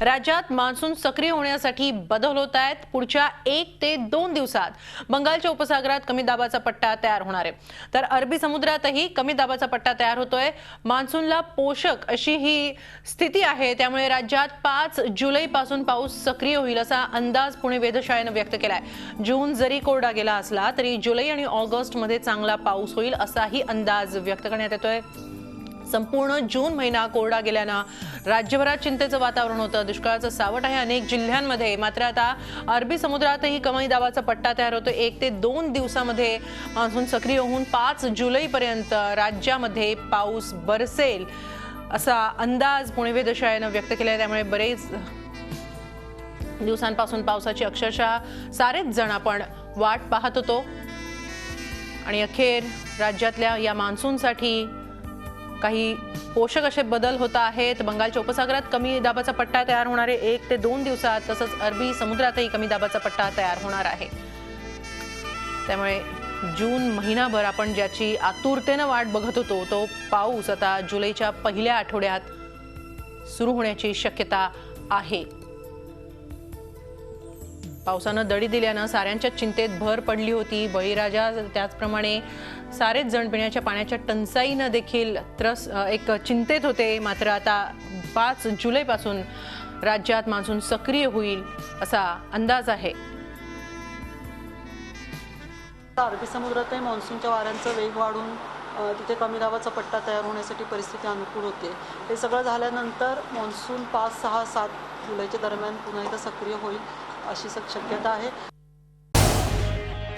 राज्यात मान्सून सक्रिय होण्यासाठी बदल होत आहेत। पुढच्या 1 ते 2 दिवसात बंगालच्या उपसागरात कमी दाबाचा पट्टा तयार होणार आहे, तर अरबी समुद्रातही कमी दाबाचा पट्टा तयार होतोय। मान्सूनला पोषक अशी ही स्थिती आहे, त्यामुळे राज्यात 5 जुलैपासून पाऊस सक्रिय होईल असा अंदाज पुणे वेधशाळेने व्यक्त केलाय। जून जरी कोरडा गेला असला तरी जुलै आणि ऑगस्ट मध्ये चांगला पाऊस होईल असाही अंदाज व्यक्त करण्यात येतोय। संपूर्ण जून महिना कोरडा गेल्यानं राज्यभरात चिंतेचं वातावरण होतं। दुष्काळाचं सावट आहे अनेक जिल्ह्यांमध्ये, मात्र आता अरबी समुद्रातही कमी दाबाचा पट्टा तयार होतो। 1 ते 2 दिवसामध्ये मान्सून सक्रिय होऊन 5 जुलैपर्यंत राज्यामध्ये पाऊस बरसेल असा अंदाज पुणे वेधशाळेने व्यक्त केलाय। त्यामुळे बरेच दिवसांपासून पावसाची अक्षरशः सारेच जण आपण वाट पाहत होतो आणि अखेर राज्यातल्या या मान्सूनसाठी काही पोषक असे बदल होत आहेत। बंगालच्या उपसागरात कमी दाबाचा पट्टा तयार होणार आहे 1 ते 2 दिवसात, तसंच अरबी समुद्रातही कमी दाबाचा पट्टा तयार होणार आहे। त्यामुळे जून महिनाभर आपण ज्याची आतुरतेने वाट बघत होतो तो पाऊस आता जुलैच्या पहिल्या आठवड्यात सुरू होण्याची शक्यता आहे। पावसानं दडी दिल्यानं साऱ्यांच्या चिंतेत भर पडली होती। बळीराजा त्याचप्रमाणे सारेच जण पिण्याच्या पाण्याच्या टंचाईनं देखील एक चिंतेत होते। मात्र आता 5 जुलैपासून राज्यात मान्सून सक्रिय होईल असा अंदाज आहे। अरबी समुद्रातही मान्सूनच्या वाऱ्यांचा वेग वाढून तिथे कमी दाबाचा पट्टा तयार होण्यासाठी परिस्थिती अनुकूल होते। हे सगळं झाल्यानंतर मान्सून 5, 6, 7 जुलैच्या दरम्यान पुन्हा एकदा सक्रिय होईल अशी शक्यता आहे।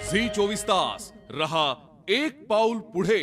झी 24 तास रहा एक पाऊल पुढे।